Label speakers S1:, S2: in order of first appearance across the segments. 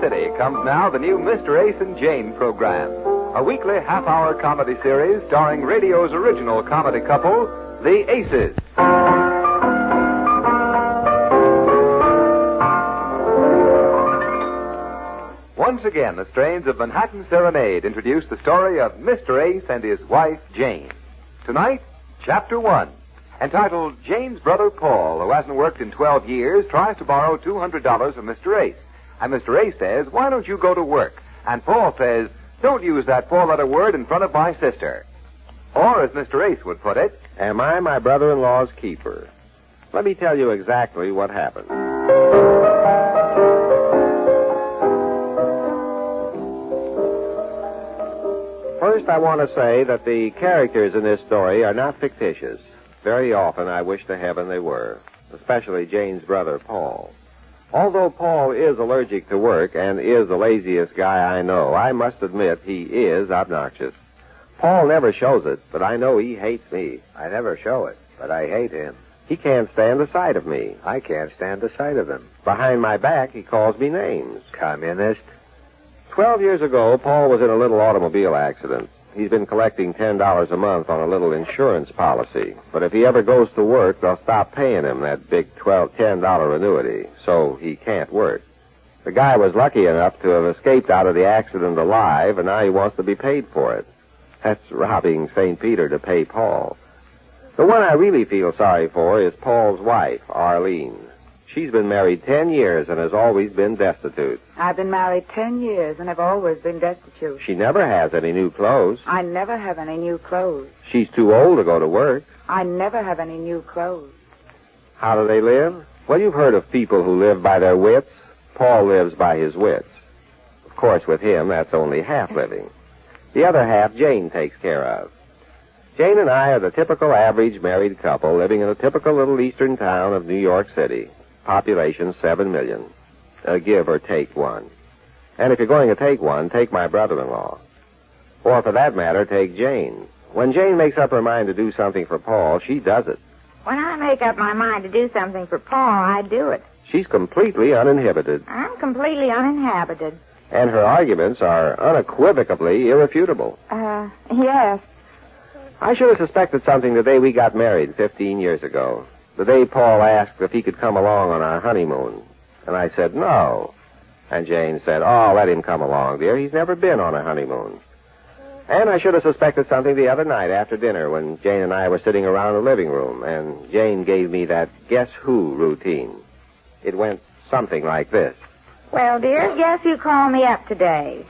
S1: City comes now the new Mr. Ace and Jane program, a weekly half-hour comedy series starring radio's original comedy couple, the Aces. Once again, the strains of Manhattan Serenade introduce the story of Mr. Ace and his wife, Jane. Tonight, Chapter 1, entitled Jane's Brother Paul, who hasn't worked in 12 years, tries to borrow $200 from Mr. Ace. And Mr. Ace says, why don't you go to work? And Paul says, don't use that four-letter word in front of my sister. Or, as Mr. Ace would put it,
S2: am I my brother-in-law's keeper? Let me tell you exactly what happened. First, I want to say that the characters in this story are not fictitious. Very often, I wish to heaven they were, especially Jane's brother, Paul. Although Paul is allergic to work and is the laziest guy I know, I must admit he is obnoxious. Paul never shows it, but I know he hates me.
S3: I never show it, but I hate him.
S2: He can't stand the sight of me.
S3: I can't stand the sight of him.
S2: Behind my back, he calls me names.
S3: Communist.
S2: 12 years ago, Paul was in a little automobile accident. He's been collecting $10 a month on a little insurance policy. But if he ever goes to work, they'll stop paying him that big $10 annuity, so he can't work. The guy was lucky enough to have escaped out of the accident alive, and now he wants to be paid for it. That's robbing St. Peter to pay Paul. The one I really feel sorry for is Paul's wife, Arlene. She's been married 10 years and has always been destitute.
S4: I've been married 10 years and have always been destitute.
S2: She never has any new clothes.
S4: I never have any new clothes.
S2: She's too old to go to work.
S4: I never have any new clothes.
S2: How do they live? Well, you've heard of people who live by their wits. Paul lives by his wits. Of course, with him, that's only half living. The other half, Jane takes care of. Jane and I are the typical average married couple living in a typical little eastern town of New York City. Population 7 million. Give or take one. And if you're going to take one, take my brother-in-law. Or for that matter, take Jane. When Jane makes up her mind to do something for Paul, she does it.
S5: When I make up my mind to do something for Paul, I do it.
S2: She's completely uninhibited.
S5: I'm completely uninhabited.
S2: And her arguments are unequivocally irrefutable.
S5: Yes.
S2: I should have suspected something the day we got married 15 years ago. The day Paul asked if he could come along on our honeymoon. And I said, no. And Jane said, oh, let him come along, dear. He's never been on a honeymoon. And I should have suspected something the other night after dinner when Jane and I were sitting around the living room, and Jane gave me that guess who routine. It went something like this.
S5: Well, dear, guess who called me up today?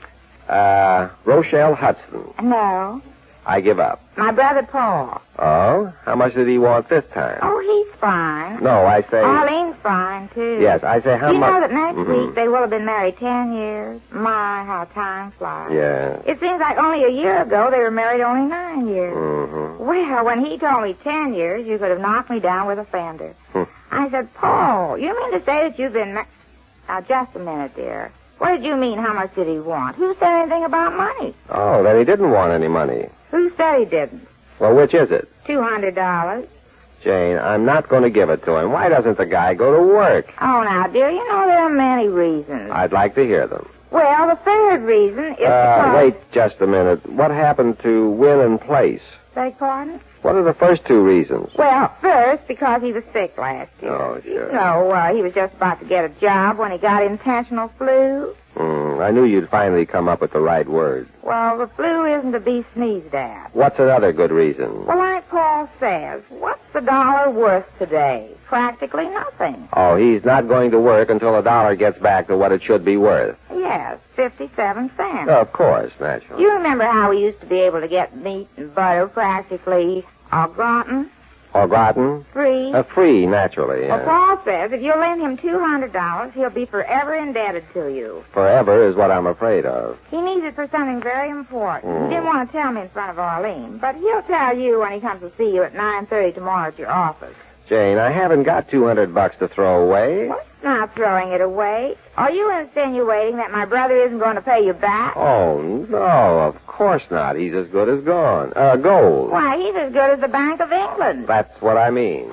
S2: Rochelle Hudson.
S5: No.
S2: I give up.
S5: My brother Paul.
S2: Oh? How much did he want this time?
S5: Oh, he's fine.
S2: No, I say...
S5: Arlene's fine, too.
S2: Yes, I say how
S5: much...
S2: much...
S5: You know that next week they will have been married 10 years? My, how time flies.
S2: Yeah.
S5: It seems like only a year ago they were married only 9 years.
S2: Mm-hmm.
S5: Well, when he told me 10 years, you could have knocked me down with a fender. I said, Paul, you mean to say that you've been... Now, just a minute, dear. What did you mean, how much did he want? Who said anything about money?
S2: Oh, then he didn't want any money.
S5: Who said he didn't?
S2: Well, which is it?
S5: $200.
S2: Jane, I'm not going to give it to him. Why doesn't the guy go to work?
S5: Oh, now, dear, you know there are many reasons.
S2: I'd like to hear them.
S5: Well, the third reason is because...
S2: Wait just a minute. What happened to Win and Place?
S5: Beg pardon?
S2: What are the first two reasons?
S5: Well, first, because he was sick last year.
S2: Oh, sure.
S5: You know, he was just about to get a job when he got intentional flu.
S2: I knew you'd finally come up with the right word.
S5: Well, the flu isn't to be sneezed at.
S2: What's another good reason?
S5: Well, like Paul says, what's the dollar worth today? Practically nothing.
S2: Oh, he's not going to work until the dollar gets back to what it should be worth.
S5: Yes, 57 cents.
S2: Of course, naturally.
S5: You remember how we used to be able to get meat and butter practically au gratin?
S2: Au gratin?
S5: Free.
S2: Free, naturally, yeah.
S5: Well, Paul says if you'll lend him $200, he'll be forever indebted to you.
S2: Forever is what I'm afraid of.
S5: He needs it for something very important. He didn't want to tell me in front of Arlene, but he'll tell you when he comes to see you at 9:30 tomorrow at your office.
S2: Jane, I haven't got $200 to throw away.
S5: What's not throwing it away? Are you insinuating that my brother isn't going to pay you back?
S2: Oh, no, of course not. He's as good as gone. Gold.
S5: Why, he's as good as the Bank of England.
S2: That's what I mean.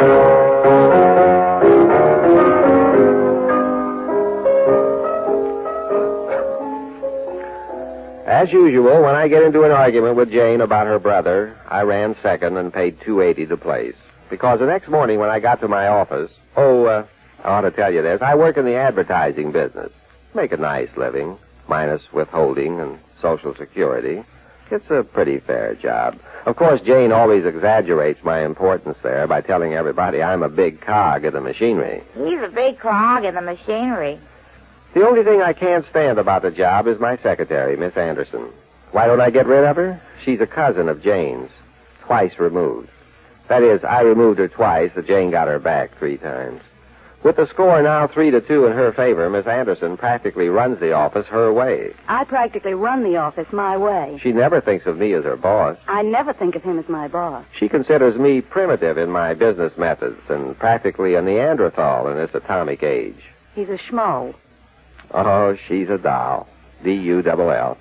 S2: As usual, when I get into an argument with Jane about her brother, I ran second and paid $2.80 to place. Because the next morning when I got to my office, I ought to tell you this, I work in the advertising business. Make a nice living, minus withholding and Social Security. It's a pretty fair job. Of course, Jane always exaggerates my importance there by telling everybody I'm a big cog in the machinery.
S5: He's a big cog in the machinery.
S2: The only thing I can't stand about the job is my secretary, Miss Anderson. Why don't I get rid of her? She's a cousin of Jane's, twice removed. That is, I removed her twice, but Jane got her back 3 times. With the score now 3-2 in her favor, Miss Anderson practically runs the office her way.
S6: I practically run the office my way.
S2: She never thinks of me as her boss.
S6: I never think of him as my boss.
S2: She considers me primitive in my business methods and practically a Neanderthal in this atomic age.
S6: He's a schmo.
S2: Oh, she's a doll. D-U-double-L.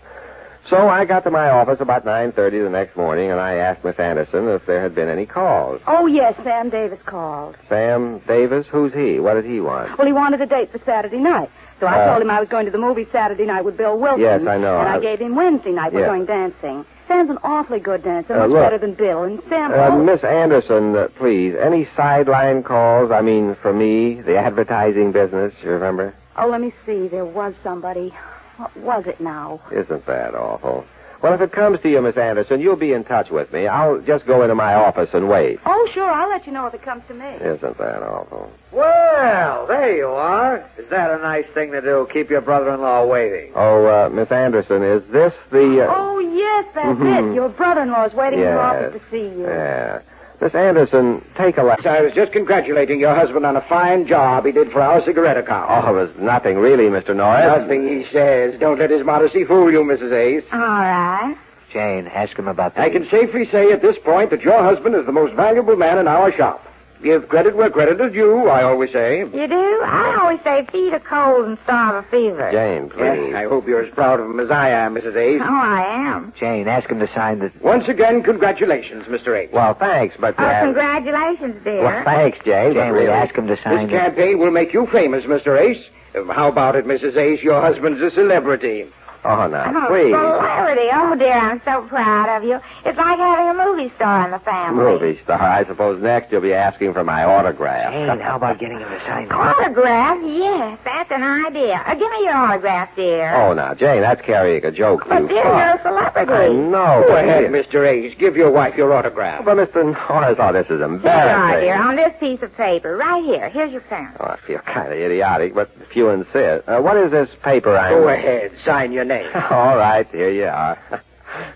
S2: So I got to my office about 9:30 the next morning, and I asked Miss Anderson if there had been any calls.
S6: Oh, yes, Sam Davis called.
S2: Sam Davis? Who's he? What did he want?
S6: Well, he wanted a date for Saturday night. So I told him I was going to the movie Saturday night with Bill Wilson.
S2: Yes, I know.
S6: And I gave him Wednesday night. We're going dancing. Sam's an awfully good dancer, much
S2: look,
S6: better than Bill. And Sam...
S2: Miss Anderson, please, any sideline calls? I mean, for me, the advertising business, you remember?
S6: Oh, let me see. There was somebody. What was it now?
S2: Isn't that awful? Well, if it comes to you, Miss Anderson, you'll be in touch with me. I'll just go into my office and wait.
S6: Oh, sure. I'll let you know if it comes to me.
S2: Isn't that awful?
S3: Well, there you are. Is that a nice thing to do? Keep your brother-in-law waiting.
S2: Oh, Miss Anderson, is this the...
S6: Oh, yes, that's it. Your brother-in-law's waiting in your office to see you.
S2: Yeah. Miss Anderson, take a left.
S7: I was just congratulating your husband on a fine job he did for our cigarette account.
S2: Oh, it was nothing really, Mr. Norris.
S7: Nothing, he says. Don't let his modesty fool you, Mrs. Ace.
S5: All right.
S3: Jane, ask him about that.
S7: I can safely say at this point that your husband is the most valuable man in our shop. Give credit where credit is due, I always say.
S5: You do? I always say feed a cold and starve a fever.
S2: Jane, please.
S7: I hope you're as proud of him as I am, Mrs. Ace.
S5: Oh, I am.
S3: Jane, ask him to sign the...
S7: Once again, congratulations, Mr. Ace.
S2: Well, thanks, but...
S5: Oh, congratulations, dear.
S2: Well, thanks, Jane.
S3: Jane, will you ask him to sign
S7: This campaign will make you famous, Mr. Ace. How about it, Mrs. Ace? Your husband's a celebrity.
S2: Oh, now,
S5: Oh,
S2: please.
S5: celebrity. Oh, dear, I'm so proud of you. It's like having a movie star in the family.
S2: Movie star. I suppose next you'll be asking for my autograph.
S3: Jane, how about getting him to sign the...
S5: Autograph? Yes, that's an idea. Give me your autograph, dear.
S2: Oh, now, Jane, that's carrying a joke
S5: But,
S2: too
S5: dear,
S2: far.
S5: you're a celebrity.
S2: I know.
S7: Go
S2: but
S7: ahead,
S2: here-
S7: Mr. Ace. Give your wife your autograph.
S2: But, Mr. Norris, oh, this is
S5: Here you are,
S2: embarrassing.
S5: dear, on this piece of paper. Right here. Here's your pen.
S2: Oh, I feel kind of idiotic, but if you insist. What is this paper I'm...
S7: Go ahead. Sign your name.
S2: All right, here you are.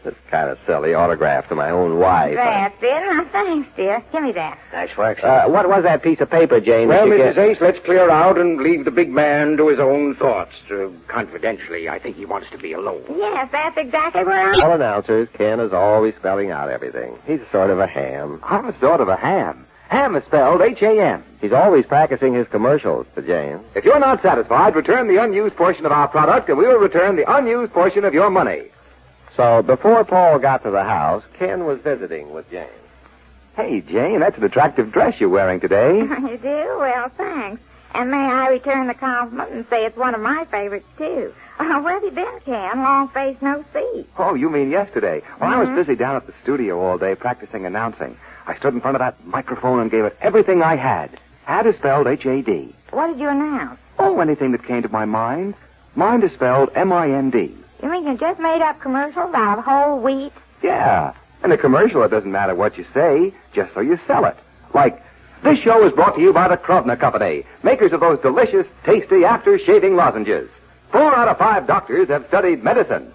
S2: This kind of silly autograph to my own wife.
S5: That's it. Now, thanks, dear. Give me that.
S3: Nice work,
S2: What was that piece of paper, Jane?
S7: Well,
S2: that you
S7: Mrs.
S2: get...
S7: Ace, let's clear out and leave the big man to his own thoughts. Confidentially, I think he wants to be alone.
S5: Yes, that's exactly where I'm...
S2: All announcers, Ken is always spelling out everything. He's sort of a ham.
S1: I'm a sort of a ham. Ham is spelled H-A-M.
S2: He's always practicing his commercials to Jane.
S1: If you're not satisfied, return the unused portion of our product, and we will return the unused portion of your money.
S2: So before Paul got to the house, Ken was visiting with Jane.
S1: Hey, Jane, that's an attractive dress you're wearing today.
S5: You do? Well, thanks. And may I return the compliment and say it's one of my favorites, too. Where have you been, Ken? Long face, no see.
S1: Oh, you mean yesterday? Well, I was busy down at the studio all day practicing announcing. I stood in front of that microphone and gave it everything I had. Had is spelled H-A-D.
S5: What did you announce?
S1: Oh, anything that came to my mind. Mind is spelled M-I-N-D.
S5: You mean you just made up commercials out of whole wheat?
S1: Yeah. In a commercial, it doesn't matter what you say, just so you sell it. Like, this show is brought to you by the Krovna Company, makers of those delicious, tasty after-shaving lozenges. 4 out of 5 doctors have studied medicine.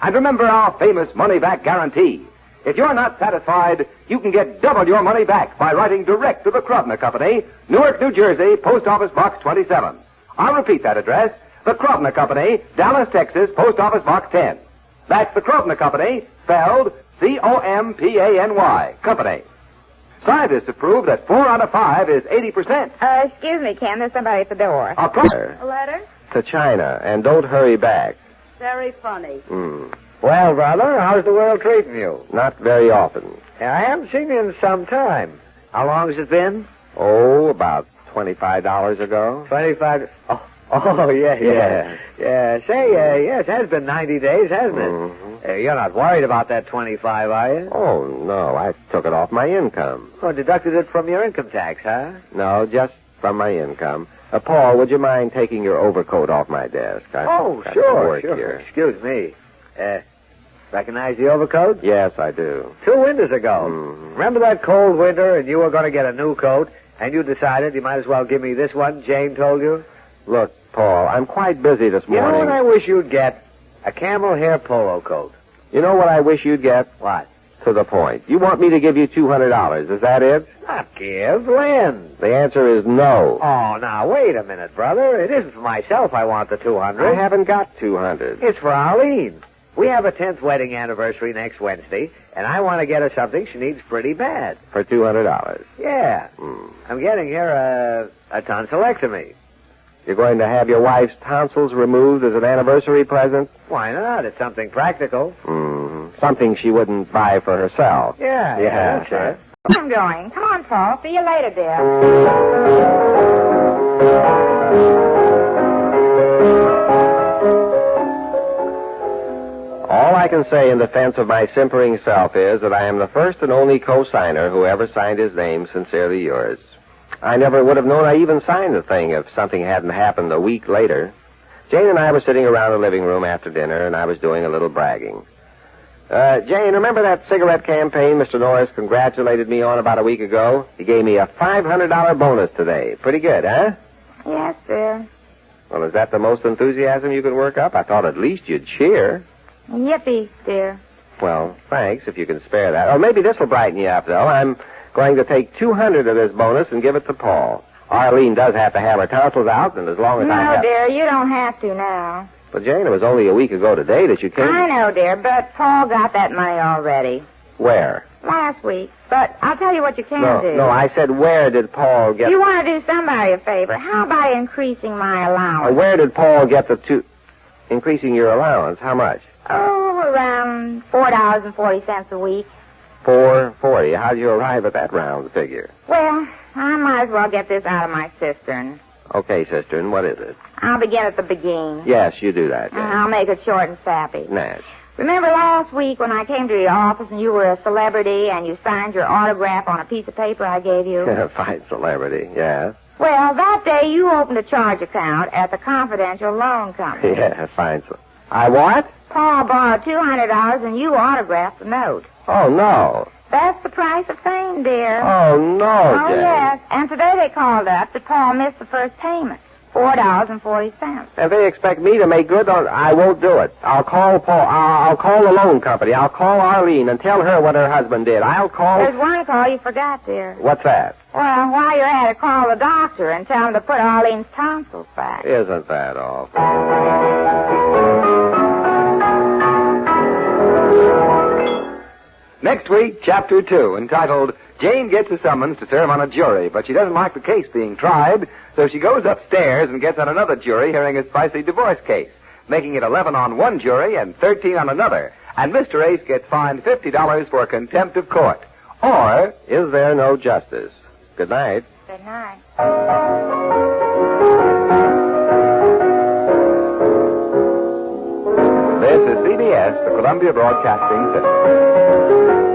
S1: And remember our famous money-back guarantee. If you're not satisfied, you can get double your money back by writing direct to the Krovna Company, Newark, New Jersey, Post Office Box 27. I'll repeat that address. The Krovna Company, Dallas, Texas, Post Office Box 10. That's the Krovna Company, spelled C-O-M-P-A-N-Y, Company. Scientists have proved that 4 out of 5 is 80%.
S5: Excuse me, Ken. There's somebody at the door.
S6: A letter?
S2: To China, and don't hurry back.
S6: Very funny.
S3: Well, brother, how's the world treating you?
S2: Not very often.
S3: I haven't seen you in some time. How long has it been?
S2: Oh, about $25 ago.
S3: 25... Oh, Oh, yeah. Yeah, say, yes, it has been 90 days, hasn't it?
S2: Mm-hmm.
S3: You're not worried about that 25, are you?
S2: Oh, no, I took it off my income.
S3: Oh, deducted it from your income tax, huh?
S2: No, just from my income. Paul, would you mind taking your overcoat off my desk?
S3: Oh,
S2: got
S3: sure,
S2: to work
S3: sure.
S2: here.
S3: Excuse me. Recognize the overcoat?
S2: Yes, I do.
S3: 2 winters ago.
S2: Mhm.
S3: Remember that cold winter and you were going to get a new coat, and you decided you might as well give me this one Jane told you?
S2: Look, Paul, I'm quite busy this
S3: You know
S2: morning.
S3: what I wish you'd get? A camel hair polo coat.
S2: You know what I wish you'd get?
S3: What?
S2: To the point. You want me to give you $200. Is that it?
S3: Not give, lend.
S2: The answer is no.
S3: Oh, now, wait a minute, brother. It isn't for myself I want the 200.
S2: I haven't got 200.
S3: It's for Arlene. We have a 10th wedding anniversary next Wednesday, and I want to get her something she needs pretty bad.
S2: For $200.
S3: Yeah.
S2: Hmm.
S3: I'm getting her a tonsillectomy.
S2: You're going to have your wife's tonsils removed as an anniversary present?
S3: Why not? It's something practical.
S2: Something she wouldn't buy for herself.
S3: Yeah, that's it.
S5: I'm going. Come on, Paul. See you later, dear.
S2: All I can say in defense of my simpering self is that I am the first and only co-signer who ever signed his name, Sincerely Yours. I never would have known I even signed the thing if something hadn't happened a week later. Jane and I were sitting around the living room after dinner, and I was doing a little bragging. Jane, remember that cigarette campaign Mr. Norris congratulated me on about a week ago? He gave me a $500 bonus today. Pretty good, huh?
S5: Yes, dear.
S2: Well, is that the most enthusiasm you could work up? I thought at least you'd cheer.
S5: Yippee, dear.
S2: Well, thanks, if you can spare that. Or maybe this will brighten you up, though. I'm going to take 200 of this bonus and give it to Paul. Arlene does have to have her tonsils out, and as long as I
S5: No,
S2: have...
S5: dear, you don't have to now.
S2: But, Jane, it was only a week ago today that you came...
S5: I know, dear, but Paul got that money already.
S2: Where?
S5: Last week. But I'll tell you what you can do.
S2: No, I said where did Paul get...
S5: You want to do somebody a favor. How about increasing my allowance?
S2: Where did Paul get the two... Increasing your allowance? How much?
S5: Oh, around $4.40 a week.
S2: $4.40. How'd you arrive at that round figure?
S5: Well, I might as well get this out of my cistern.
S2: Okay, sister, and what is it?
S5: I'll begin at the beginning.
S2: Yes, you do that, Jane.
S5: I'll make it short and sappy.
S2: Nash.
S5: Remember last week when I came to your office and you were a celebrity and you signed your autograph on a piece of paper I gave you?
S2: Fine celebrity, yeah.
S5: Well, that day you opened a charge account at the Confidential Loan Company.
S2: Yeah, fine. I what?
S5: Paul borrowed $200 and you autographed the note.
S2: Oh, no.
S5: That's the price of fame, dear.
S2: Oh, no,
S5: Oh,
S2: Jane.
S5: yes. And today they called up that Paul missed the first payment. $4.40.
S2: And they expect me to make good on... I won't do it. I'll call Paul. I'll call the loan company. I'll call Arlene and tell her what her husband did. I'll call...
S5: There's one call you forgot, dear.
S2: What's that?
S5: Well, while you're at it, call the doctor and tell him to put Arlene's tonsils back.
S2: Isn't that awful?
S1: Next week, Chapter 2, entitled Jane Gets a Summons to Serve on a Jury, but she doesn't like the case being tried, so she goes upstairs and gets on another jury hearing a spicy divorce case, making it 11 on one jury and 13 on another. And Mr. Ace gets fined $50 for contempt of court. Or,
S2: Is there no justice? Good night.
S5: Good night.
S1: this is CBS, the Columbia Broadcasting System.